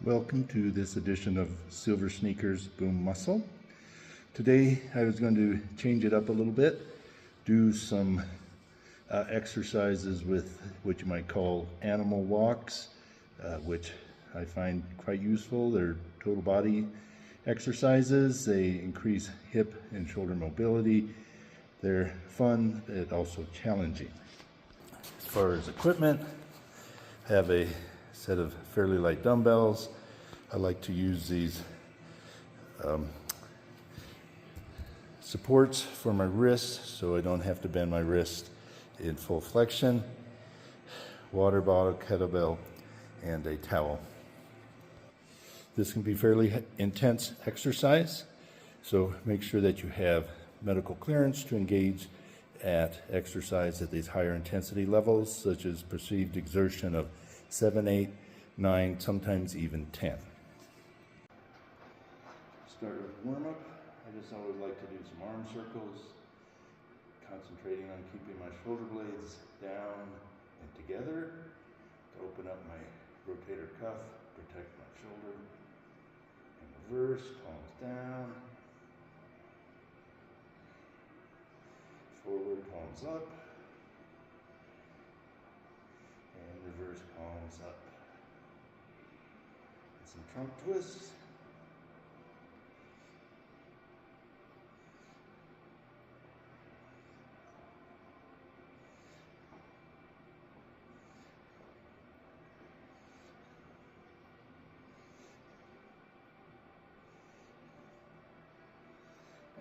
Welcome to this edition of Silver Sneakers Boom Muscle. Today I was going to change it up a little bit, do some exercises with what you might call animal walks, which I find quite useful. They're total body exercises. They increase hip and shoulder mobility. They're fun, but also challenging. As far as equipment, I have a set of fairly light dumbbells. I like to use these supports for my wrists so I don't have to bend my wrist in full flexion. Water bottle, kettlebell, and a towel. This can be fairly intense exercise, so make sure that you have medical clearance to engage at exercise at these higher intensity levels, such as perceived exertion of 7, 8, 9, sometimes even 10. Start with warm-up. I just always like to do some arm circles, concentrating on keeping my shoulder blades down and together to open up my rotator cuff, protect my shoulder. And reverse, palms down. Forward, palms up. And reverse, palms up. And some trunk twists.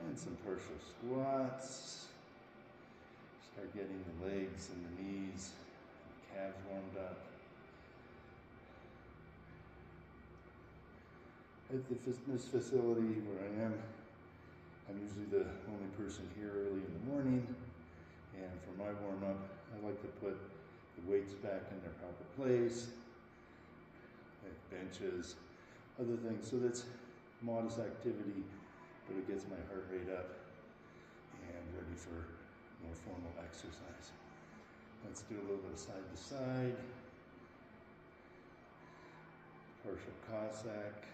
And some partial squats. Start getting the legs and the knees and the calves warmed up. At the fitness facility where I am, I'm usually the only person here early in the morning. And for my warm-up, I like to put the weights back in their proper place, like benches, other things. So that's modest activity, but it gets my heart rate up and ready for more formal exercise. Let's do a little bit of side to side, partial Cossack.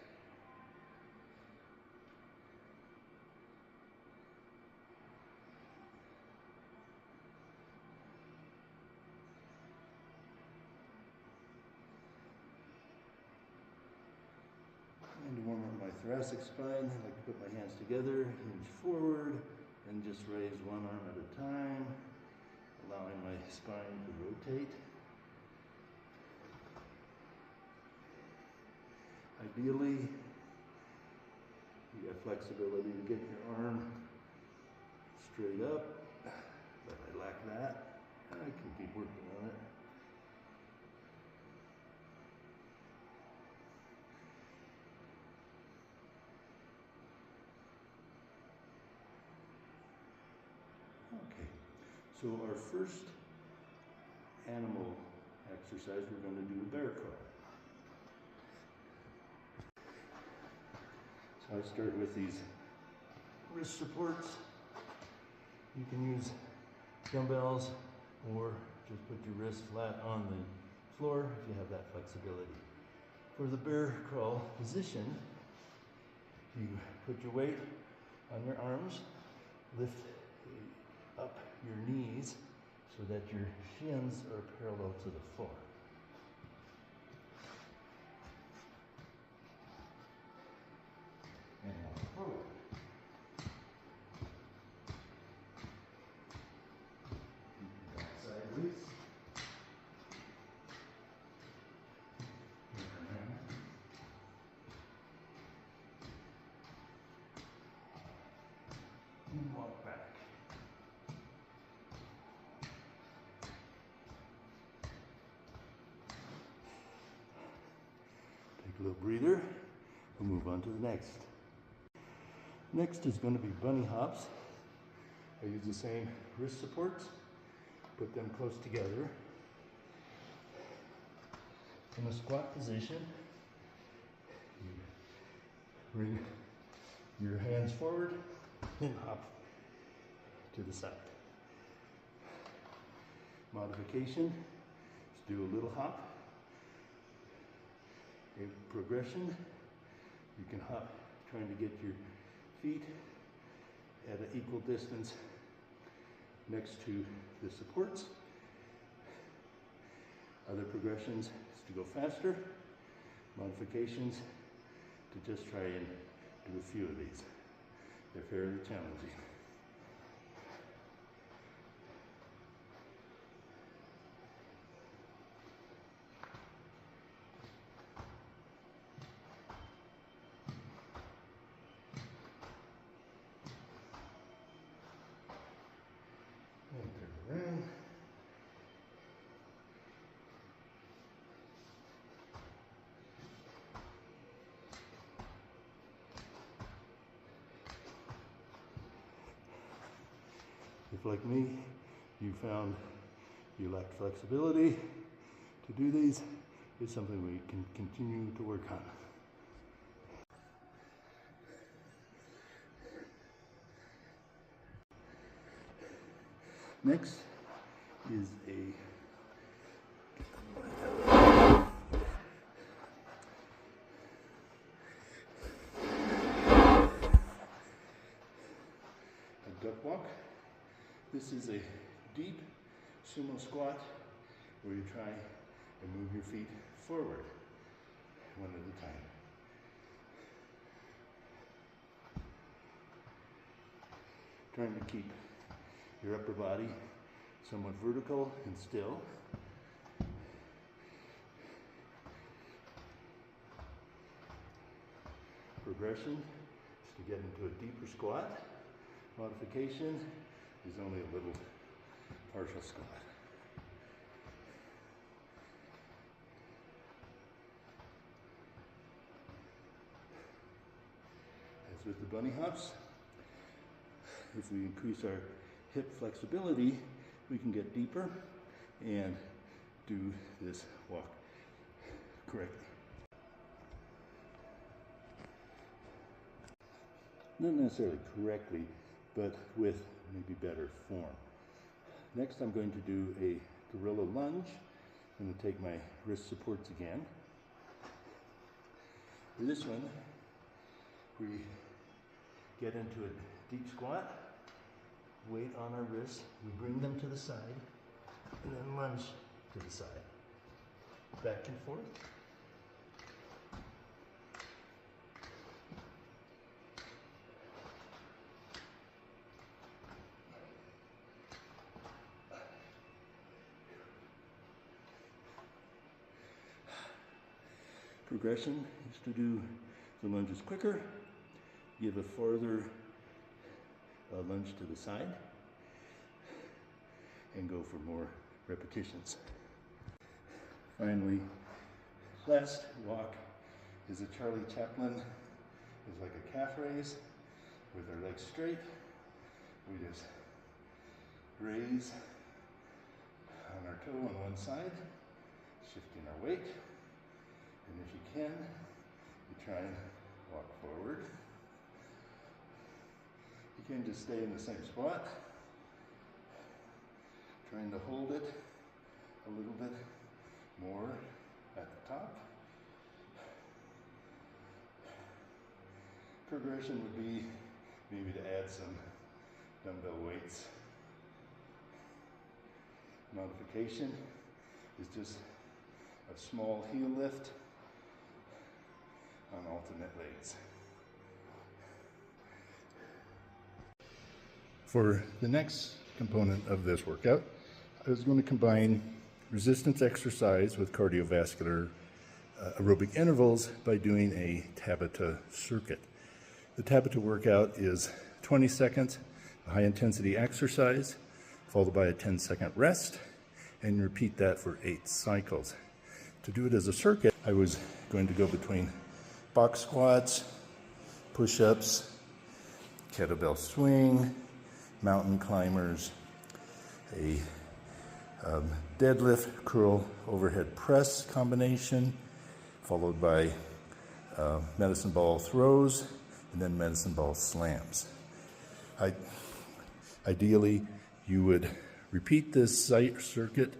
And to warm up my thoracic spine, I like to put my hands together, hinge forward, and just raise one arm at a time, allowing my spine to rotate. Ideally, you have flexibility to get your arm straight up, but I lack that. I can keep working on it. Okay, so our first animal exercise, we're going to do a bear crawl. So I start with these wrist supports. You can use dumbbells or just put your wrist flat on the floor if you have that flexibility. For the bear crawl position, you put your weight on your arms, lift up your knees so that your shins are parallel to the floor. And walk forward. Back sideways. And walk back. Take a little breather. We'll move on to the next. Next is going to be bunny hops. I use the same wrist supports, put them close together. In a squat position, you bring your hands forward and hop to the side. Modification, just do a little hop a progression. You can hop trying to get your feet at an equal distance next to the supports. Other progressions is to go faster. Modifications to just try and do a few of these. They're fairly challenging. And turn around. If, like me, you found you lacked flexibility to do these, it's something we can continue to work on. Next is a duck walk. This is a deep sumo squat where you try and move your feet forward one at a time. Trying to keep your upper body somewhat vertical and still. Progression is to get into a deeper squat. Modification is only a little partial squat. As with the bunny hops, if we increase our hip flexibility, we can get deeper and do this walk correctly. Not necessarily correctly, but with maybe better form. Next, I'm going to do a gorilla lunge. I'm going to take my wrist supports again. For this one, we get into a deep squat, weight on our wrists, we bring them to the side, and then lunge to the side. Back and forth. Progression is to do the lunges quicker, give a farther lunge to the side, and go for more repetitions. Finally, last walk is a Charlie Chaplin. It's like a calf raise with our legs straight. We just raise on our toe on one side, shifting our weight. And if you can, you try and walk forward. You can just stay in the same spot, trying to hold it a little bit more at the top. Progression would be maybe to add some dumbbell weights. Modification is just a small heel lift on alternate legs. For the next component of this workout, I was going to combine resistance exercise with cardiovascular aerobic intervals by doing a Tabata circuit. The Tabata workout is 20 seconds, a high intensity exercise, followed by a 10-second rest, and you repeat that for 8 cycles. To do it as a circuit, I was going to go between box squats, push-ups, kettlebell swing, mountain climbers, a deadlift, curl, overhead press combination, followed by medicine ball throws, and then medicine ball slams. Ideally, you would repeat this circuit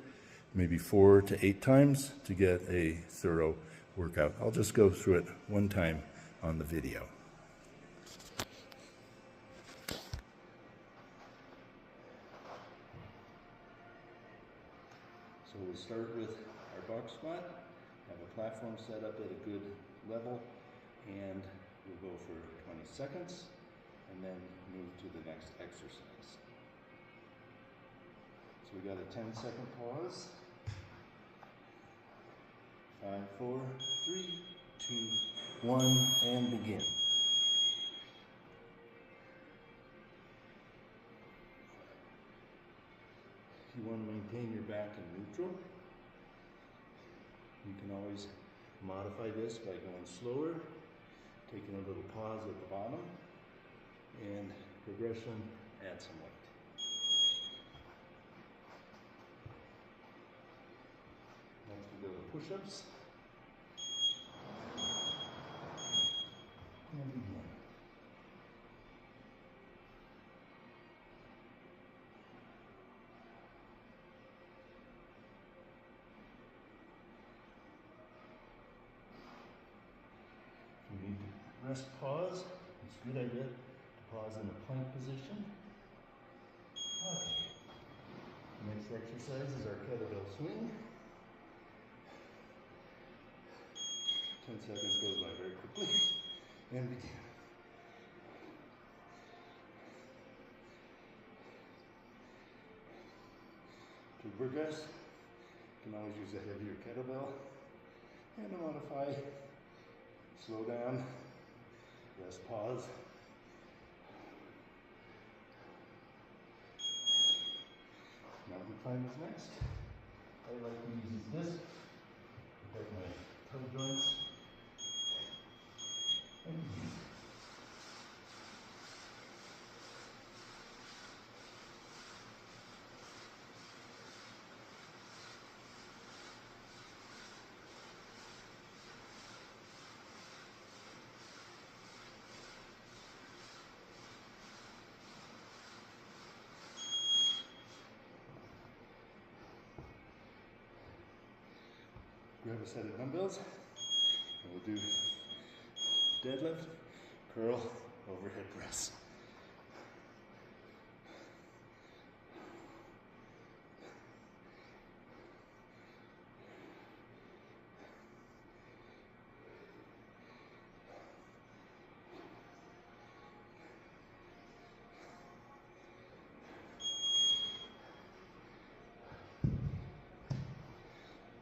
maybe 4 to 8 times to get a thorough workout. I'll just go through it one time on the video. So we'll start with our box squat, have a platform set up at a good level, and we'll go for 20 seconds and then move to the next exercise. So we got a 10-second pause. 5, 4, 3, 2, 1, and begin. If you want to maintain your back in neutral, you can always modify this by going slower, taking a little pause at the bottom, and progression, add some weight. Next we go to push-ups. And begin. If you need to rest pause, it's a good idea to pause in a plank position. Okay. Next exercise is our kettlebell swing. 10 seconds goes by very quickly. And begin. To progress, you can always use a heavier kettlebell and to modify, slow down, rest pause. Mountain climb is next. I like to use this to protect my toe joints. And grab a set of dumbbells, and we'll do deadlift, curl, overhead press.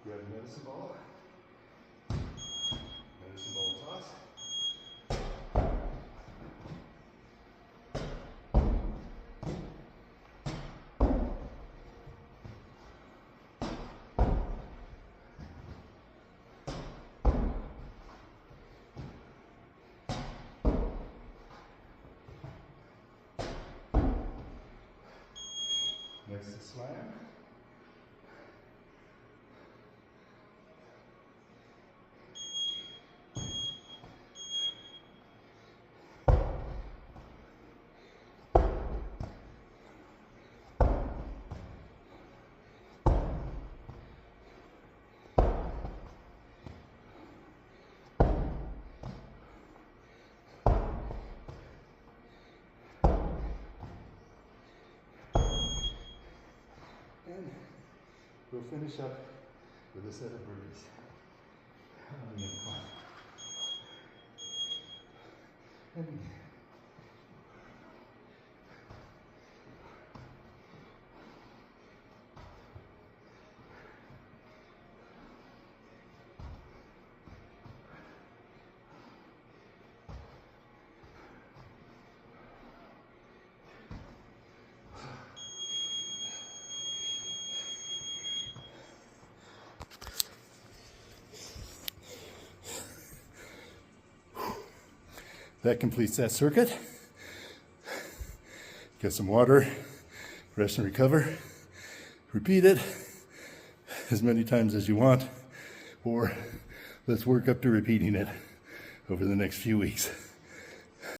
Grab a medicine ball. Medicine ball toss. Next is slam. And we'll finish up with a set of burpees on the incline. And begin. That completes that circuit. Get some water, rest and recover. Repeat it as many times as you want, or let's work up to repeating it over the next few weeks.